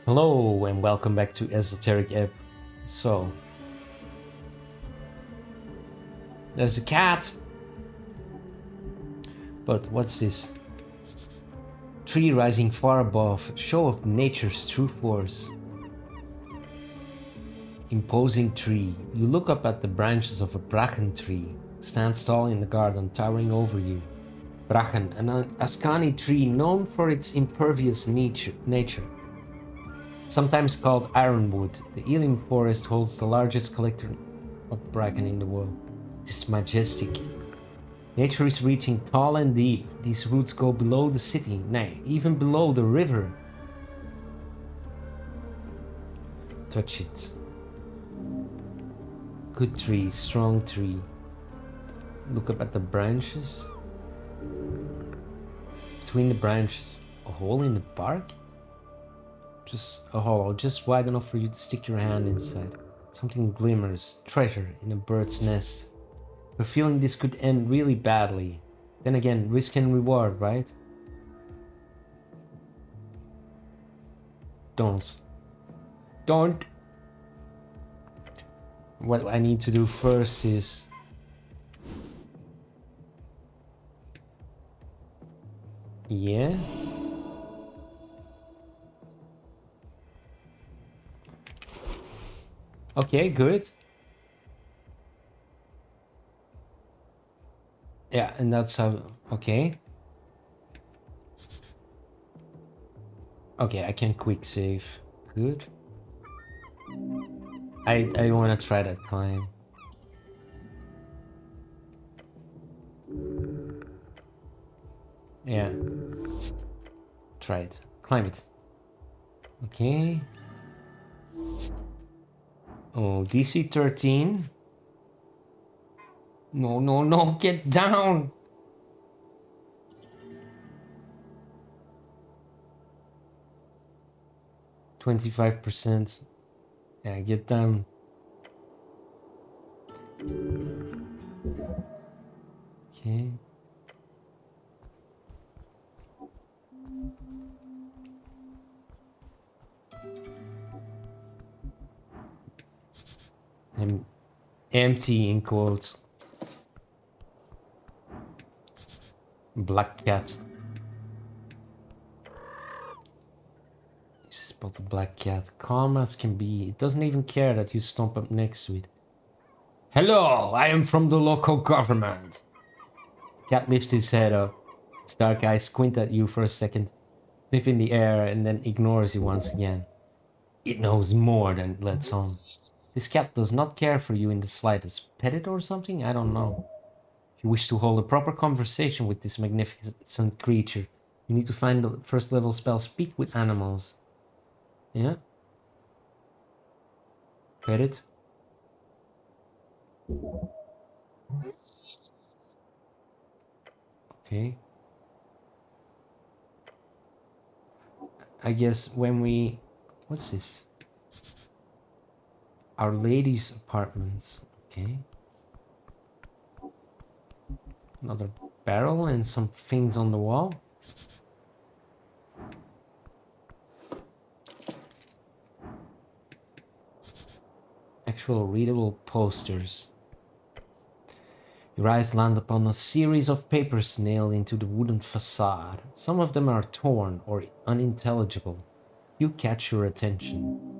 Hello and welcome back to Esoteric Ebb. So, there's a cat. But what's this? Tree rising far above, show of nature's true force. Imposing tree. You look up at the branches of a bracken tree. It stands tall in the garden, towering over you. Bracken, an Ascani tree known for its impervious nature. Sometimes called ironwood, the Elim forest holds the largest collection of bracken in the world. It is majestic. Nature is reaching tall and deep. These roots go below the city, nay, even below the river. Touch it. Good tree, strong tree. Look up at the branches. Between the branches, a hole in the bark? Just a hollow, just wide enough for you to stick your hand inside. Something glimmers, treasure in a bird's nest. A feeling this could end really badly. Then again, risk and reward, right? Don't. What I need to do first is... Yeah? Okay, good. Yeah, and that's how... Okay. Okay, I can quick save. Good. I want to try that climb. Yeah. Try it. Climb it. Okay. Oh, DC 13. No, get down! %. Yeah, get down. Okay. I'm empty in quotes. Black cat. You spot a black cat. Calm as can be. It doesn't even care that you stomp up next to it. Hello, I am from the local government. Cat lifts his head up. Its dark eyes squint at you for a second, sniff in the air, and then ignores you once again. It knows more than it lets on. This cat does not care for you in the slightest. Pet it or something? I don't know. If you wish to hold a proper conversation with this magnificent creature, you need to find the first level spell Speak with Animals. Yeah? Pet it. Okay. I guess when we... What's this? Our Lady's apartments. Okay. Another barrel and some things on the wall. Actual readable posters. Your eyes land upon a series of papers nailed into the wooden facade. Some of them are torn or unintelligible. You catch your attention.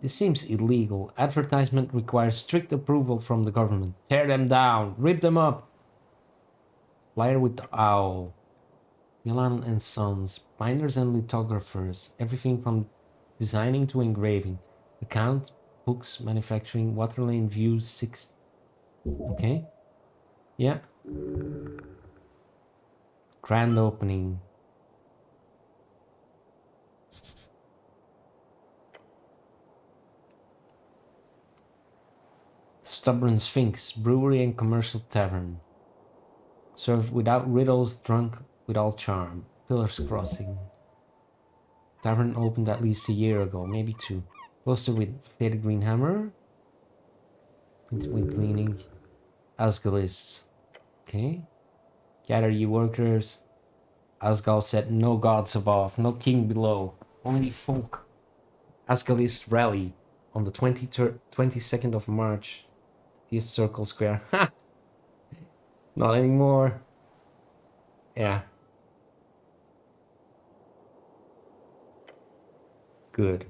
This seems illegal. Advertisement requires strict approval from the government. Tear them down. Rip them up. Flyer with the owl. Milan and Sons. Binders and lithographers. Everything from designing to engraving. Account, books, manufacturing, Waterlane Views 6. Okay. Yeah. Grand opening. Stubborn Sphinx, brewery and commercial tavern. Served without riddles, drunk with all charm. Pillars Crossing. Tavern opened at least a year ago, maybe 2. Poster with faded green hammer. Printed with green ink. Asgalists. Okay. Gather ye workers. Asgal said, no gods above, no king below, only folk Asgalist rally on the 22nd of March. This circle square. Ha! Not anymore. Yeah. Good.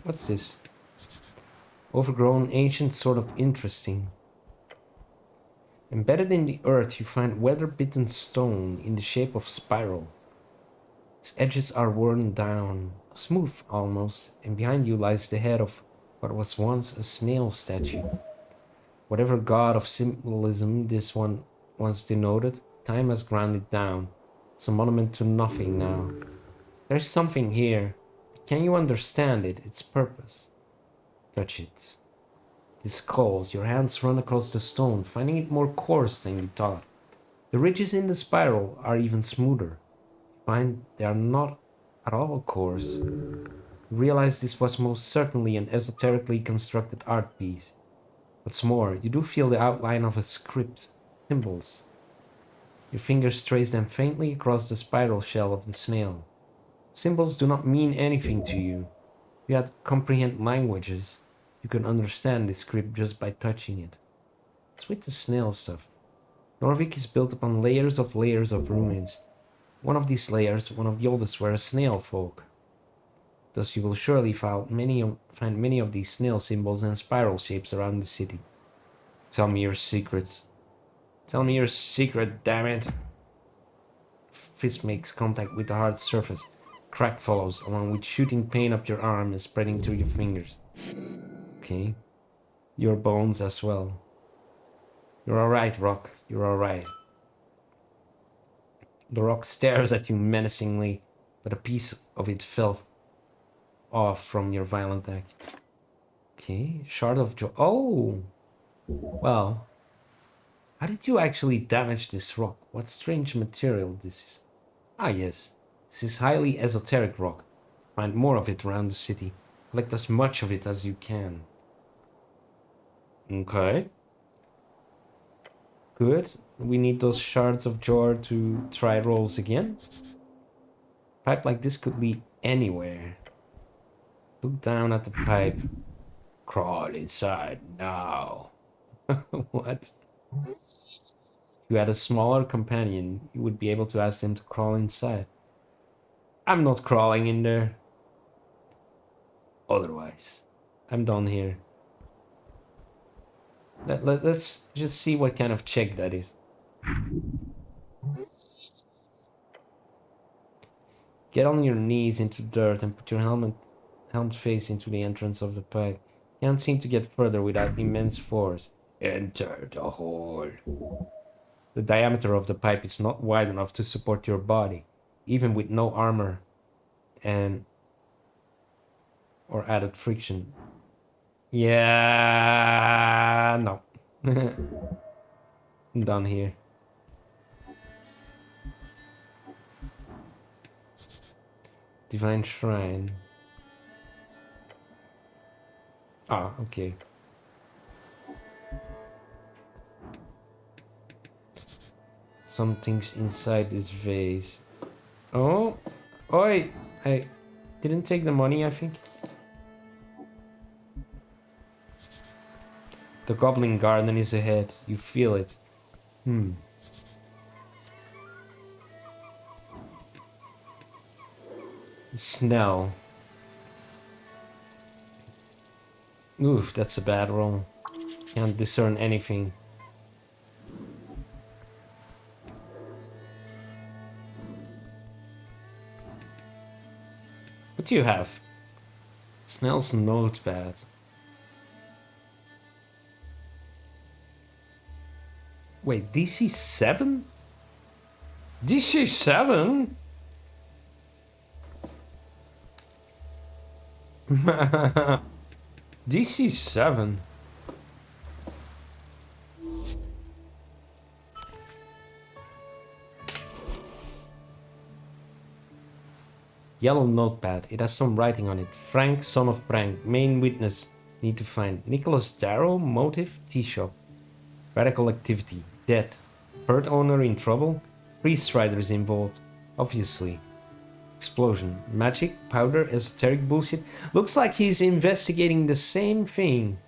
What's this? Overgrown, ancient, sort of interesting. Embedded in the earth, you find weather-bitten stone in the shape of spiral. Its edges are worn down, smooth almost, and behind you lies the head of what was once a snail statue. Whatever god of symbolism this one once denoted, time has ground it down. It's a monument to nothing now. There's something here, but can you understand it, its purpose? Touch it. It is cold. Your hands run across the stone, finding it more coarse than you thought. The ridges in the spiral are even smoother. You find they are not at all coarse. You realize this was most certainly an esoterically constructed art piece. What's more, you do feel the outline of a script, symbols. Your fingers trace them faintly across the spiral shell of the snail. Symbols do not mean anything to you. If you had to comprehend languages, you can understand this script just by touching it. It's with the snail stuff. Norvik is built upon layers of ruins. One of these layers, one of the oldest, were a snail folk. Thus you will surely find many of these snail symbols and spiral shapes around the city. Tell me your secrets. Tell me your secret, damn it. Fist makes contact with the hard surface. Crack follows, along with shooting pain up your arm and spreading through your fingers. Okay. Your bones as well. You're alright, Rock. You're alright. The rock stares at you menacingly, but a piece of it fell off from your violent act. Okay, shard of joy. Oh! Well, how did you actually damage this rock? What strange material this is? Ah, yes. This is highly esoteric rock. Find more of it around the city. Collect as much of it as you can. Okay. Good. We need those shards of joy to try rolls again. Pipe like this could lead anywhere. Look down at the pipe. Crawl inside now. What? If you had a smaller companion, you would be able to ask them to crawl inside. I'm not crawling in there. Otherwise, I'm done here. Let's just see what kind of check that is. Get on your knees into dirt and put your helmet face into the entrance of the pipe. Can't seem to get further without immense force. Enter the hole. The diameter of the pipe is not wide enough to support your body, even with no armor or added friction. Yeah, no. I'm done here. Divine Shrine. Ah, okay. Something's inside this vase. Oh! Oi! I didn't take the money, I think. The Goblin Garden is ahead. You feel it. Snell. Oof, that's a bad roll. Can't discern anything. What do you have? Snell's notepad. Wait, DC 7? DC 7? DC 7. Yellow notepad. It has some writing on it. Frank, son of Frank. Main witness. Need to find Nicholas Darrow. Motive. Tea shop. Radical activity. Dead. Bird owner in trouble? Priest riders involved. Obviously. Explosion. Magic? Powder? Esoteric bullshit? Looks like he's investigating the same thing.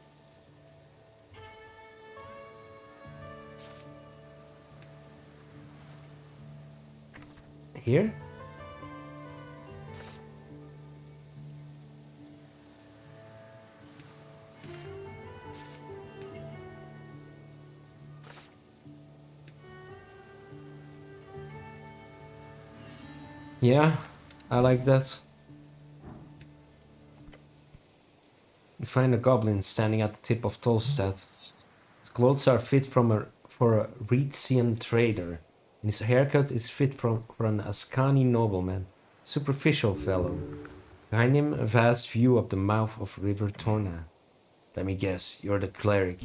Here? Yeah, I like that. You find a goblin standing at the tip of Tolstad. His clothes are fit for a Reetsian trader, and his haircut is fit for an Ascani nobleman. Superficial fellow. Behind him, a vast view of the mouth of River Torna. Let me guess, you're the cleric.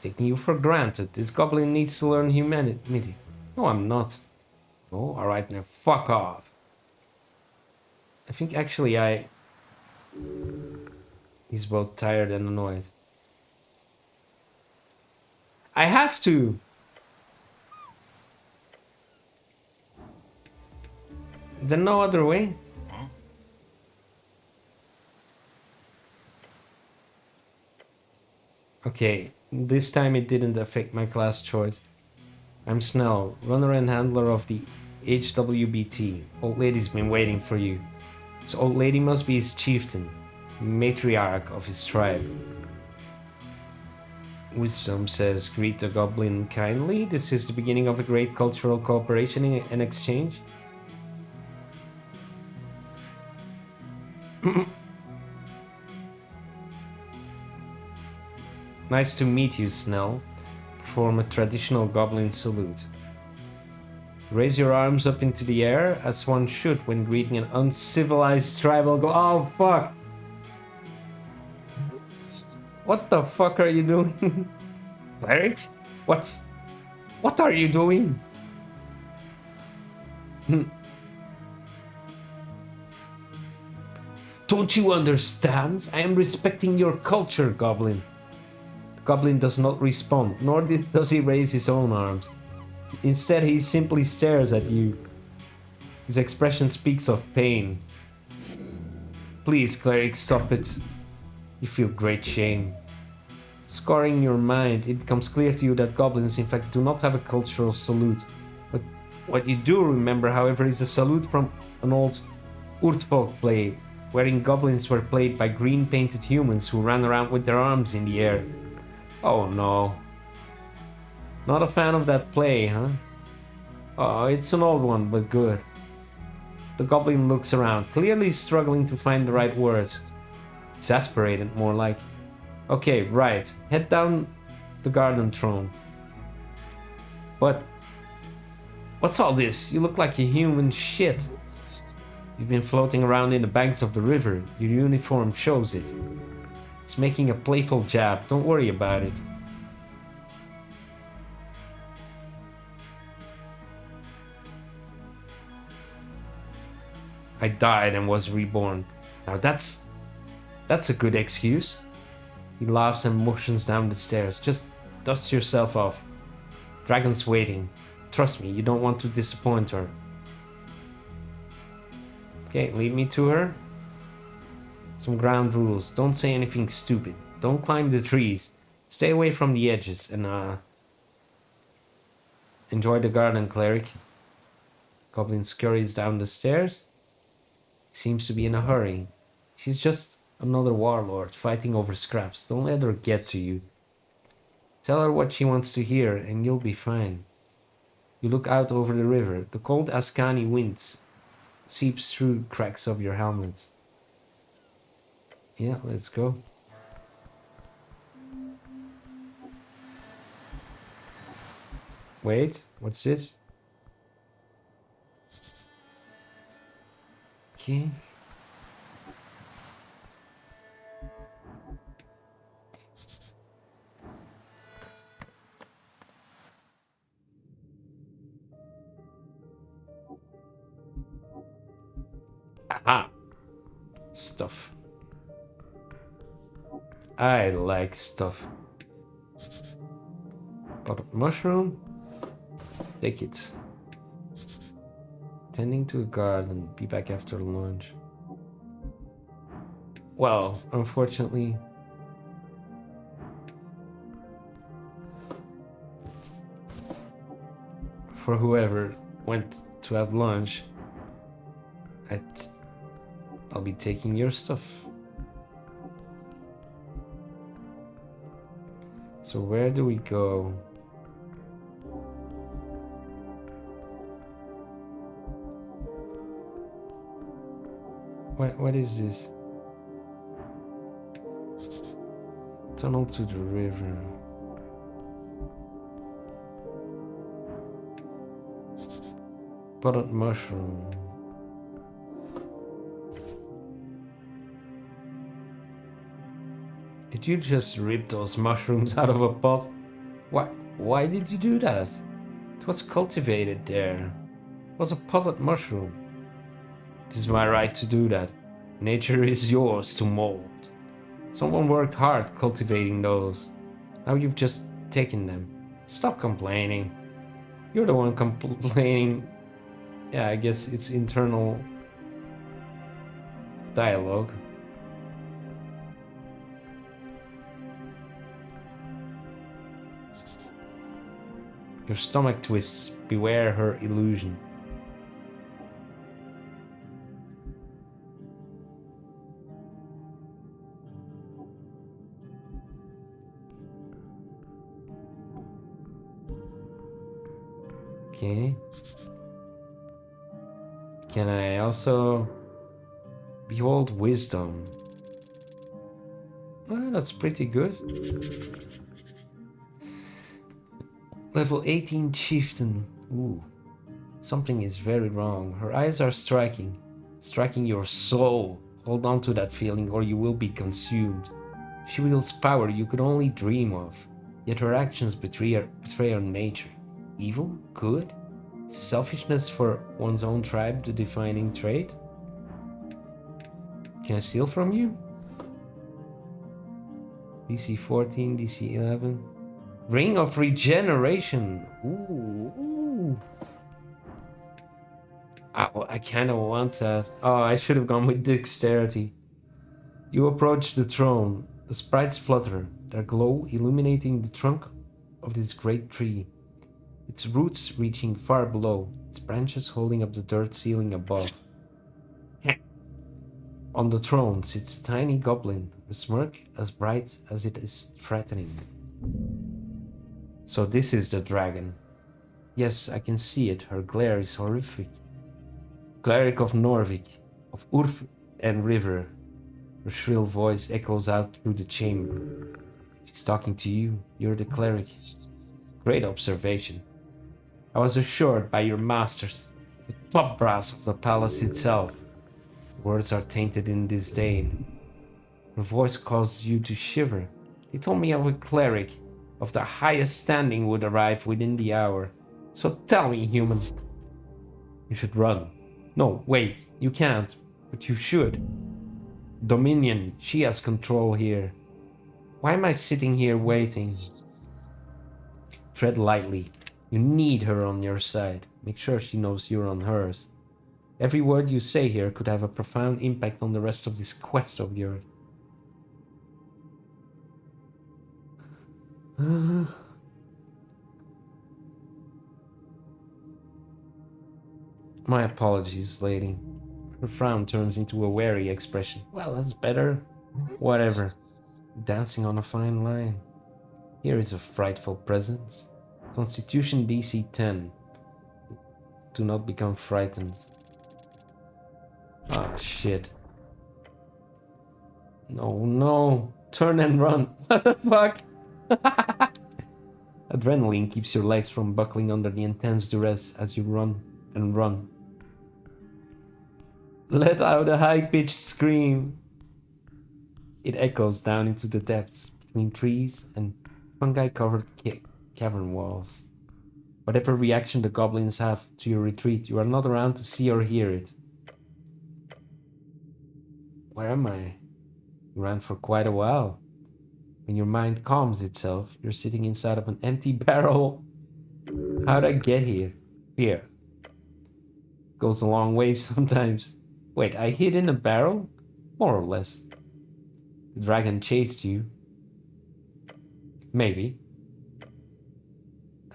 Taking you for granted. This goblin needs to learn humanity. No, I'm not. Oh, alright, now fuck off. I think actually He's both tired and annoyed. I have to! There's no other way? Okay, this time it didn't affect my class choice. I'm Snell, runner and handler of the HWBT. Old lady's been waiting for you. This old lady must be his chieftain, matriarch of his tribe. Wisdom says, greet the goblin kindly. This is the beginning of a great cultural cooperation and exchange. Nice to meet you, Snell. Perform a traditional goblin salute. Raise your arms up into the air, as one should when greeting an uncivilized tribal Oh, fuck! What the fuck are you doing? Cleric? What are you doing? Don't you understand? I am respecting your culture, Goblin. The Goblin does not respond, nor does he raise his own arms. Instead, he simply stares at you. His expression speaks of pain. Please, Cleric, stop it. You feel great shame. Scoring your mind, it becomes clear to you that goblins in fact do not have a cultural salute. But what you do remember, however, is a salute from an old Urtfolk play, wherein goblins were played by green-painted humans who ran around with their arms in the air. Oh no. Not a fan of that play, huh? Oh, it's an old one, but good. The goblin looks around, clearly struggling to find the right words. Exasperated, more like. Okay, right. Head down the garden throne. But what's all this? You look like a human shit. You've been floating around in the banks of the river. Your uniform shows it. It's making a playful jab. Don't worry about it. I died and was reborn. Now that's a good excuse. He laughs and motions down the stairs. Just dust yourself off. Dragon's waiting. Trust me, you don't want to disappoint her. Okay, lead me to her. Some ground rules. Don't say anything stupid. Don't climb the trees. Stay away from the edges and enjoy the garden, Cleric. Goblin scurries down the stairs. He seems to be in a hurry. She's just another warlord fighting over scraps. Don't let her get to you. Tell her what she wants to hear and you'll be fine. You look out over the river. The cold Ascani wind seeps through cracks of your helmet. Yeah, let's go. Wait, what's this? Okay. Aha! Stuff. I like stuff. Potted mushroom. Take it. Tending to a garden. Be back after lunch. Well, unfortunately... for whoever went to have lunch, I'll be taking your stuff. So where do we go? What is this? Tunnel to the river. Potted mushroom. Did you just rip those mushrooms out of a pot? Why did you do that? It was cultivated there. It was a potted mushroom. It is my right to do that. Nature is yours to mold. Someone worked hard cultivating those. Now you've just taken them. Stop complaining. You're the one complaining. Yeah, I guess it's internal dialogue. Your stomach twists. Beware her illusion. Okay. Can I also behold wisdom? Oh, that's pretty good. Level 18 chieftain. Ooh. Something is very wrong. Her eyes are striking your soul. Hold on to that feeling or you will be consumed. She wields power you could only dream of, yet her actions betray her nature. Evil? Good? Selfishness for one's own tribe the defining trait? Can I steal from you? DC 14, DC 11. Ring of Regeneration. Ooh. I kind of want that. Oh, I should have gone with Dexterity. You approach the throne. The sprites flutter, their glow illuminating the trunk of this great tree. Its roots reaching far below, its branches holding up the dirt ceiling above. On the throne sits a tiny goblin, a smirk as bright as it is threatening. So this is the dragon. Yes, I can see it. Her glare is horrific. Cleric of Norvik, of Urf and River. Her shrill voice echoes out through the chamber. She's talking to you. You're the cleric. Great observation. I was assured by your masters, the top brass of the palace itself. Words are tainted in disdain. Her voice causes you to shiver. They told me of a cleric of the highest standing would arrive within the hour. So tell me, human. You should run. No, wait, you can't, but you should. Dominion, she has control here. Why am I sitting here waiting? Tread lightly. You need her on your side. Make sure she knows you're on hers. Every word you say here could have a profound impact on the rest of this quest of yours. My apologies, lady. Her frown turns into a wary expression. Well, that's better. Whatever. Dancing on a fine line. Here is a frightful presence. Constitution DC 10. Do not become frightened. Ah, shit. No. Turn and run. What the fuck? Adrenaline keeps your legs from buckling under the intense duress as you run and run. Let out a high-pitched scream. It echoes down into the depths between trees and fungi-covered cavern walls. Whatever reaction the goblins have to your retreat, you are not around to see or hear it. Where am I? You ran for quite a while. When your mind calms itself, you're sitting inside of an empty barrel. How'd I get here? Fear. Goes a long way sometimes. Wait, I hid in a barrel? More or less. The dragon chased you. Maybe.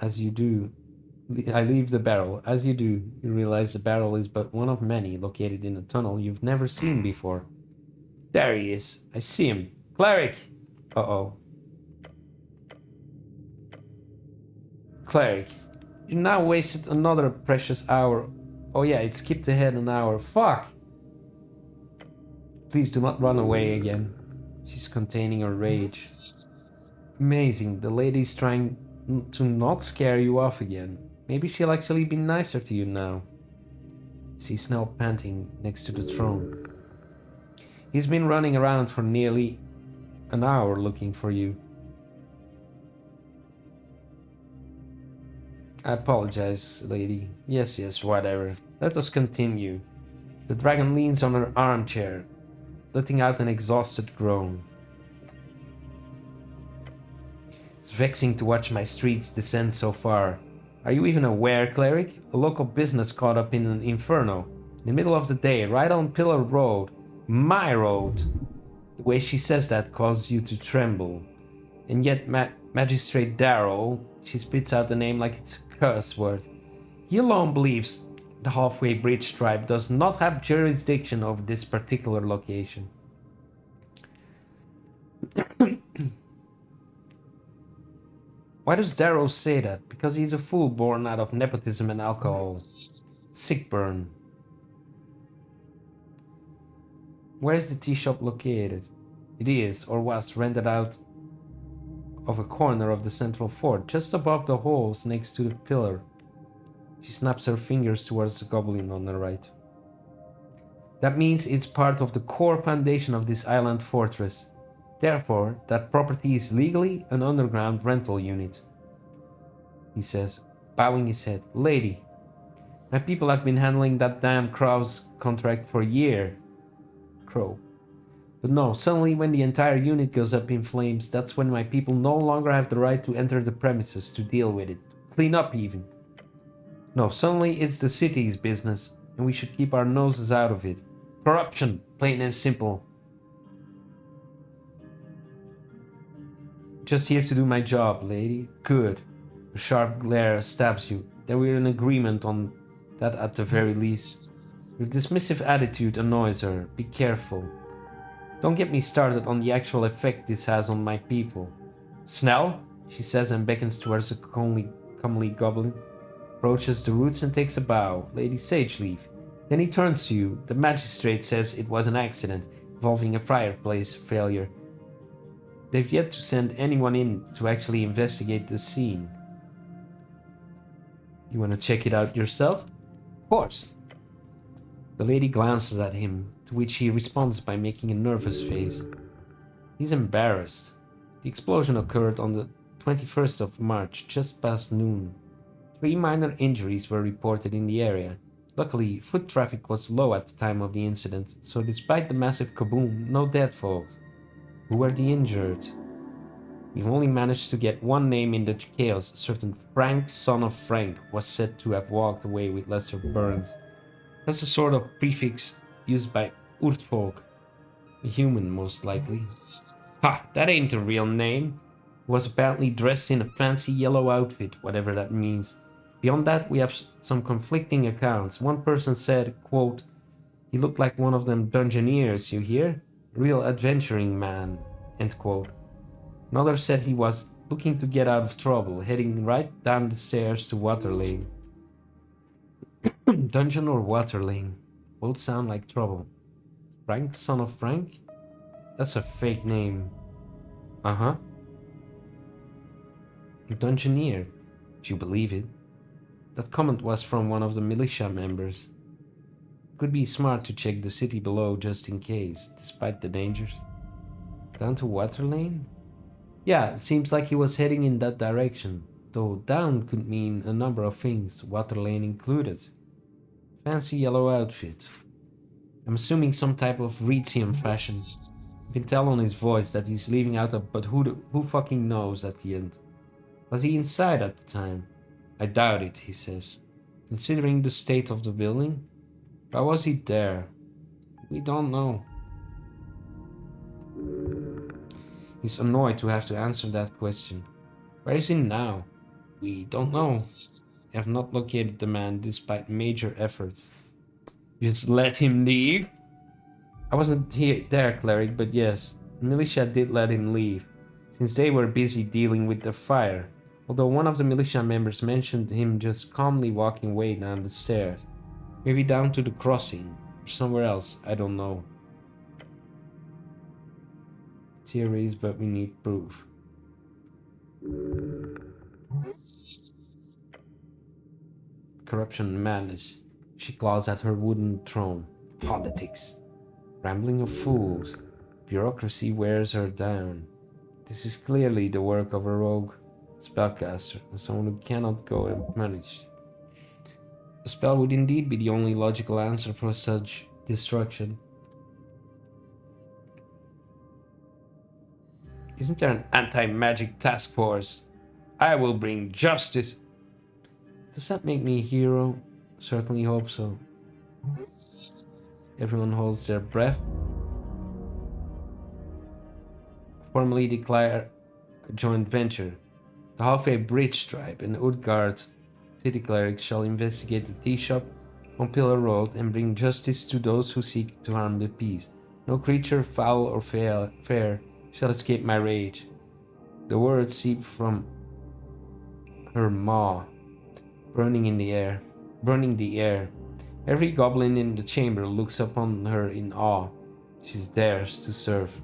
As you do, I leave the barrel. As you do, you realize the barrel is but one of many located in a tunnel you've never seen before. There he is. I see him. Cleric! Uh-oh. Cleric, you now wasted another precious hour. Oh yeah, it skipped ahead an hour. Fuck! Please do not run away again. She's containing her rage. Amazing, the lady's trying to not scare you off again. Maybe she'll actually be nicer to you now. See Snell panting next to the throne. He's been running around for nearly an hour looking for you. I apologize, lady. Yes, whatever. Let us continue. The dragon leans on her armchair, letting out an exhausted groan. It's vexing to watch my streets descend so far. Are you even aware, cleric? A local business caught up in an inferno. In the middle of the day, right on Pillar Road. My road! The way she says that causes you to tremble. And yet Magistrate Darrow, she spits out the name like it's a curse word. He alone believes the Halfway Bridge tribe does not have jurisdiction over this particular location. Why does Darrow say that? Because he's a fool born out of nepotism and alcohol. Sick burn. Where is the tea shop located? It is, or was, rented out of a corner of the central fort, just above the holes next to the pillar. She snaps her fingers towards the goblin on the right. That means it's part of the core foundation of this island fortress. Therefore, that property is legally an underground rental unit. He says, bowing his head. Lady, my people have been handling that damn crow's contract for a year. Crow. But no, suddenly when the entire unit goes up in flames, that's when my people no longer have the right to enter the premises to deal with it. Clean up even. No, suddenly it's the city's business, and we should keep our noses out of it. Corruption, plain and simple. Just here to do my job, lady. Good. A sharp glare stabs you. Then we're in agreement on that at the very least. Your dismissive attitude annoys her. Be careful. Don't get me started on the actual effect this has on my people. Snell, she says and beckons towards the comely goblin. Approaches the roots and takes a bow. Lady Sageleaf. Then he turns to you. The magistrate says it was an accident involving a fireplace failure. They've yet to send anyone in to actually investigate the scene. You want to check it out yourself? Of course. The lady glances at him, to which he responds by making a nervous face. He's embarrassed. The explosion occurred on the 21st of March, just past noon. 3 minor injuries were reported in the area. Luckily, foot traffic was low at the time of the incident, so despite the massive kaboom, no dead folks. Who were the injured? We've only managed to get one name in the chaos. A certain Frank, son of Frank, was said to have walked away with lesser burns. That's a sort of prefix used by Urtfolk. A human, most likely. Ha! That ain't a real name. He was apparently dressed in a fancy yellow outfit, whatever that means. Beyond that, we have some conflicting accounts. One person said, quote, he looked like one of them dungeoneers, you hear? Real adventuring man, end quote. Another said he was looking to get out of trouble, heading right down the stairs to Water Lane. Dungeon or Water Lane? Both sound like trouble. Frank, son of Frank? That's a fake name. Uh-huh. Dungeoneer, if you believe it. That comment was from one of the militia members. Could be smart to check the city below just in case, despite the dangers. Down to Water Lane? Yeah, it seems like he was heading in that direction, though down could mean a number of things, Water Lane included. Fancy yellow outfit. I'm assuming some type of Reetsium fashion. You can tell on his voice that he's leaving out a but who fucking knows at the end. Was he inside at the time? I doubt it, he says. Considering the state of the building? Why was he there? We don't know. He's annoyed to have to answer that question. Where is he now? We don't know. I have not located the man despite major efforts. Just let him leave? I wasn't there, cleric, but yes, the militia did let him leave, since they were busy dealing with the fire, although one of the militia members mentioned him just calmly walking away down the stairs. Maybe down to the crossing, or somewhere else, I don't know. Theories, but we need proof. Corruption and madness. She claws at her wooden throne. Politics. Rambling of fools. Bureaucracy wears her down. This is clearly the work of a rogue spellcaster, and someone who cannot go unpunished. A spell would indeed be the only logical answer for such destruction. Isn't there an anti-magic task force? I will bring justice. Does that make me a hero? Certainly hope so. Everyone holds their breath. Formally declare a joint venture. The Halfway Bridge tribe and Utgard city clerics shall investigate the tea shop on Pillar Road and bring justice to those who seek to harm the peace. No creature, foul or fair, shall escape my rage. The words seep from her maw, burning the air. Every goblin in the chamber looks upon her in awe. She's theirs to serve.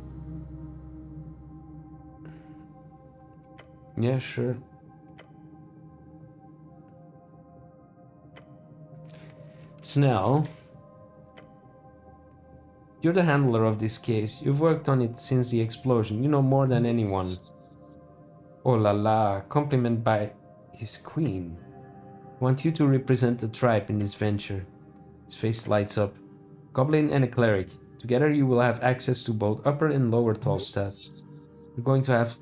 Yeah, sure. Snell, you're the handler of this case. You've worked on it since the explosion. You know more than anyone. Oh la la, compliment by his queen. I want you to represent the tribe in this venture. His face lights up. Goblin and a cleric. Together you will have access to both Upper and Lower Tolstad. You're going to have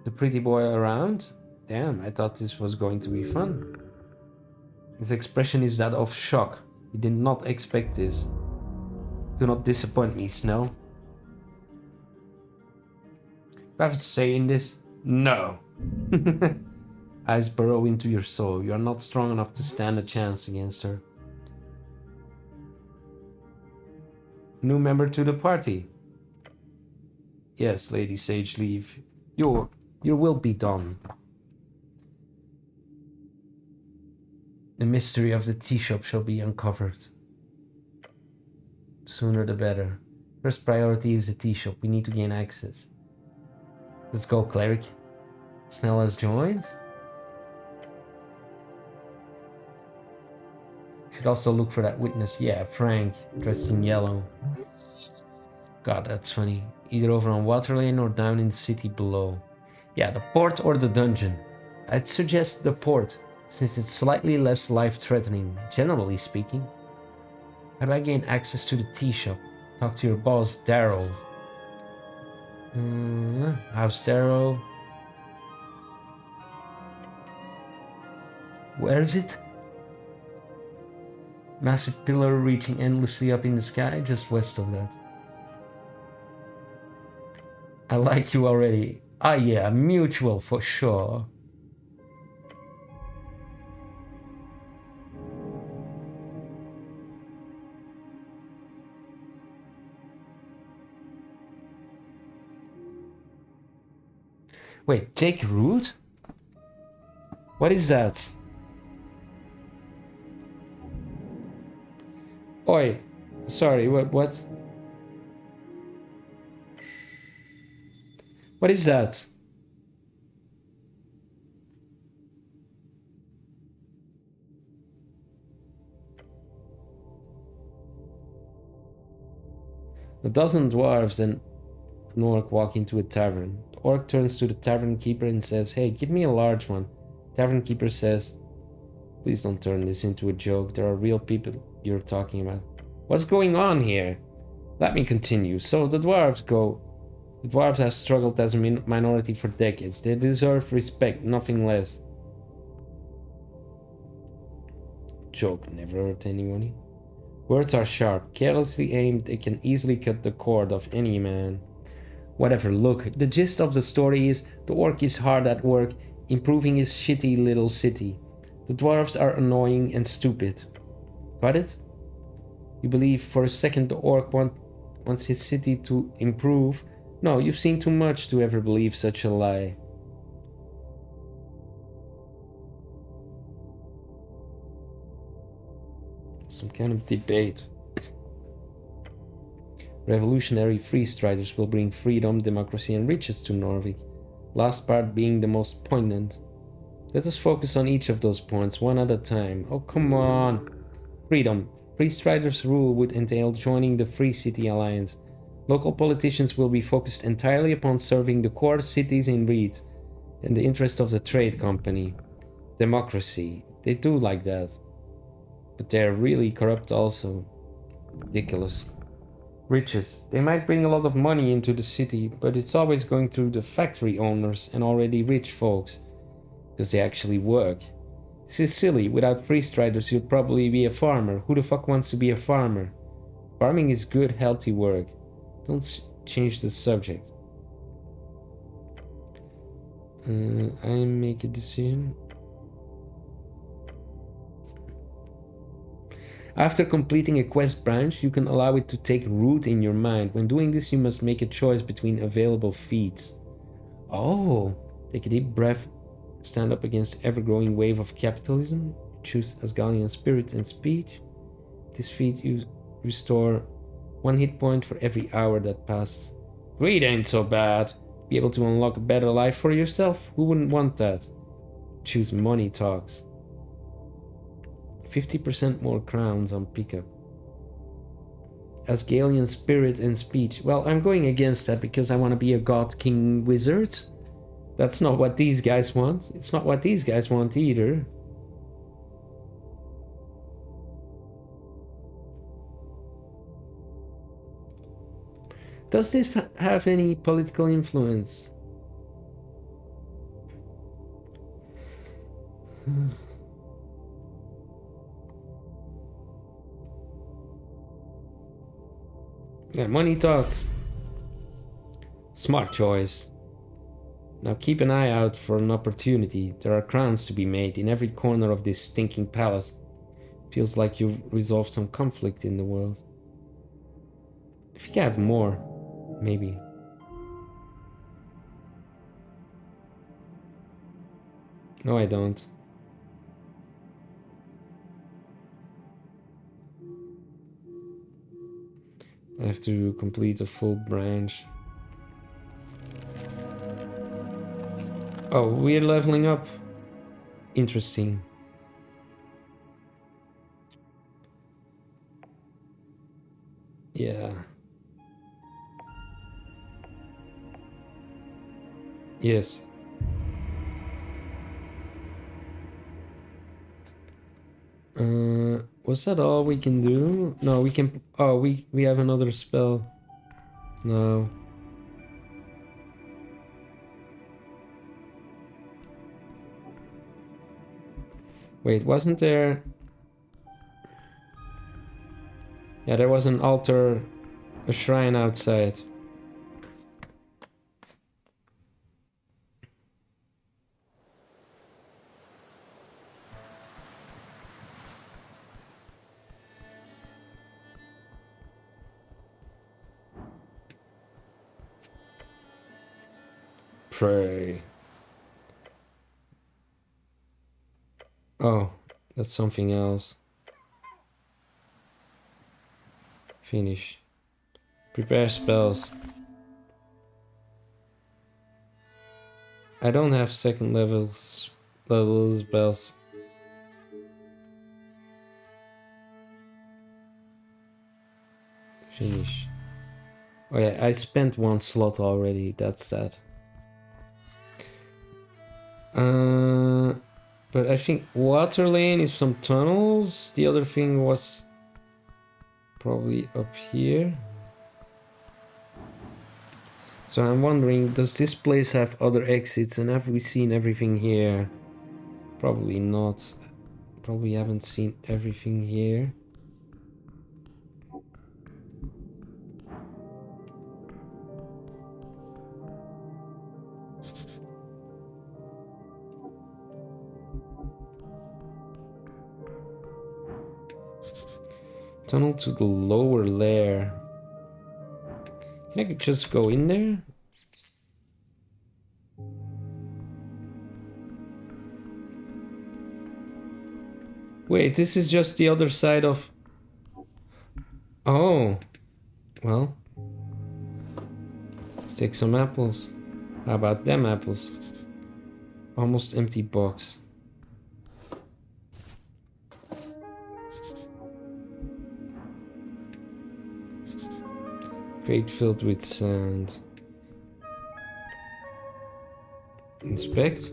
the pretty boy around? Damn, I thought this was going to be fun. His expression is that of shock. He did not expect this. Do not disappoint me, Snell. Do I have a say in this? No. Eyes burrow into your soul. You are not strong enough to stand a chance against her. New member to the party. Yes, Lady Sage Leave. Your will be done. The mystery of the tea shop shall be uncovered. Sooner the better. First priority is the tea shop. We need to gain access. Let's go, cleric. Snell has joined. Should also look for that witness. Yeah, Frank, dressed in yellow. God, that's funny. Either over on Water Lane or down in the city below. Yeah, the port or the dungeon. I'd suggest the port, since it's slightly less life-threatening, generally speaking. How do I gain access to the tea shop? Talk to your boss, Darrow. How's Darrow? Where is it? Massive pillar reaching endlessly up in the sky, just west of that. I like you already. Ah yeah, mutual for sure. Wait, Jake Root? What is that? Oi, sorry, what? What is that? A dozen dwarves and an orc walk into a tavern. The orc turns to the tavern keeper and says, "Hey, give me a large one." Tavern keeper says, "Please don't turn this into a joke. There are real people you're talking about." What's going on here? Let me continue. So the dwarves go, The dwarves have struggled as a minority for decades. They deserve respect, nothing less. Joke never hurt anyone. Words are sharp. Carelessly aimed, they can easily cut the cord of any man. Whatever, look, the gist of the story is the orc is hard at work, improving his shitty little city. The dwarves are annoying and stupid. Got it? You believe for a second the orc wants his city to improve? No, you've seen too much to ever believe such a lie. Some kind of debate. Revolutionary free striders will bring freedom, democracy and riches to Norvik. Last part being the most poignant. Let us focus on each of those points one at a time. Oh, come on. Freedom. Free striders' rule would entail joining the Free City Alliance. Local politicians will be focused entirely upon serving the core cities in Reed and the interest of the trade company. Democracy. They do like that. But they're really corrupt also. Ridiculous. Riches. They might bring a lot of money into the city, but it's always going through the factory owners and already rich folks. Because they actually work. This is silly. Without free striders, you'd probably be a farmer. Who the fuck wants to be a farmer? Farming is good, healthy work. Don't change the subject. I make a decision. After completing a quest branch, you can allow it to take root in your mind. When doing this, you must make a choice between available feats. Oh, take a deep breath. Stand up against ever-growing wave of capitalism. Choose Asgalian spirit and speech. This feat you restore 1 hit point for every hour that passes. Greed ain't so bad. Be able to unlock a better life for yourself. Who wouldn't want that? Choose money talks. 50% more crowns on pickup. Asgalian spirit and speech. Well, I'm going against that because I want to be a god king wizard. That's not what these guys want. It's not what these guys want either. Does this have any political influence? Yeah, money talks. Smart choice. Now keep an eye out for an opportunity. There are crowns to be made in every corner of this stinking palace. Feels like you've resolved some conflict in the world. If you can have more, maybe. No, I don't. I have to complete a full branch. Oh, we're leveling up. Interesting. Yeah. Yes. Was that all we can do? No, we can... Oh, we have another spell. No. Wait, wasn't there... Yeah, there was an altar, a shrine outside. Pray. Oh, that's something else. Finish. Prepare spells. I don't have second level spells. Finish. Oh yeah, I spent 1 slot already, that's that. But I think water lane is some tunnels. The other thing was probably up here. So I'm wondering, does this place have other exits, and have we seen everything here? Probably not. Probably haven't seen everything here. Tunnel to the lower lair. Can I just go in there? Wait, this is just the other side of... Oh. Well. Let's take some apples. How about them apples? Almost empty box. Crate filled with sand. Inspect.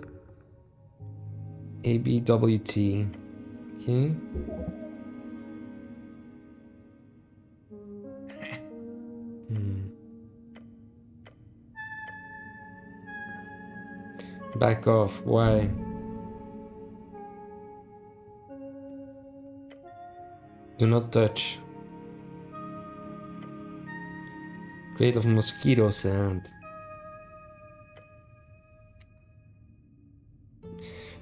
ABWT. Okay. Back off. Why? Do not touch. Crate of mosquito sand.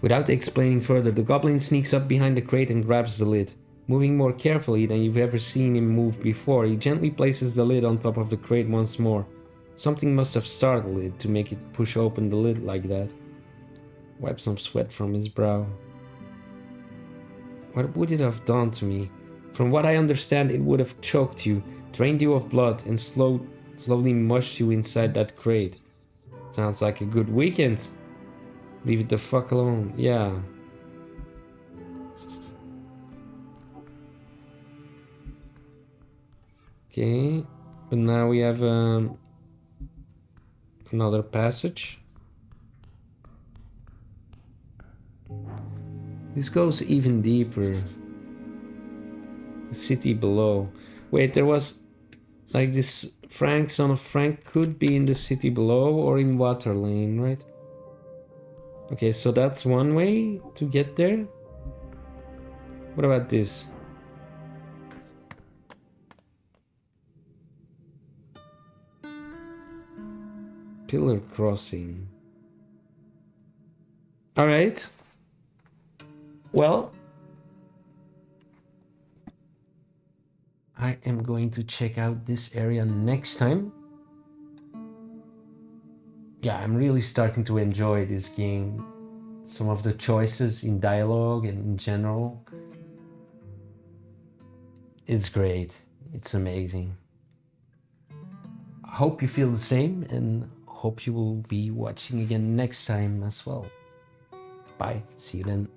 Without explaining further, the goblin sneaks up behind the crate and grabs the lid. Moving more carefully than you've ever seen him move before, he gently places the lid on top of the crate once more. Something must have startled it to make it push open the lid like that. Wipe some sweat from his brow. What would it have done to me? From what I understand, it would have choked you, drained you of blood, and slowly mushed you inside that crate. Sounds like a good weekend. Leave it the fuck alone. Yeah. Okay. But now we have another passage. This goes even deeper. The city below. Wait, there was like this Frank, son of Frank, could be in the city below or in Water Lane, right? Okay, so that's one way to get there. What about this? Pillar crossing. All right. Well, I am going to check out this area next time. Yeah, I'm really starting to enjoy this game. Some of the choices in dialogue and in general. It's great. It's amazing. I hope you feel the same and hope you will be watching again next time as well. Bye. See you then.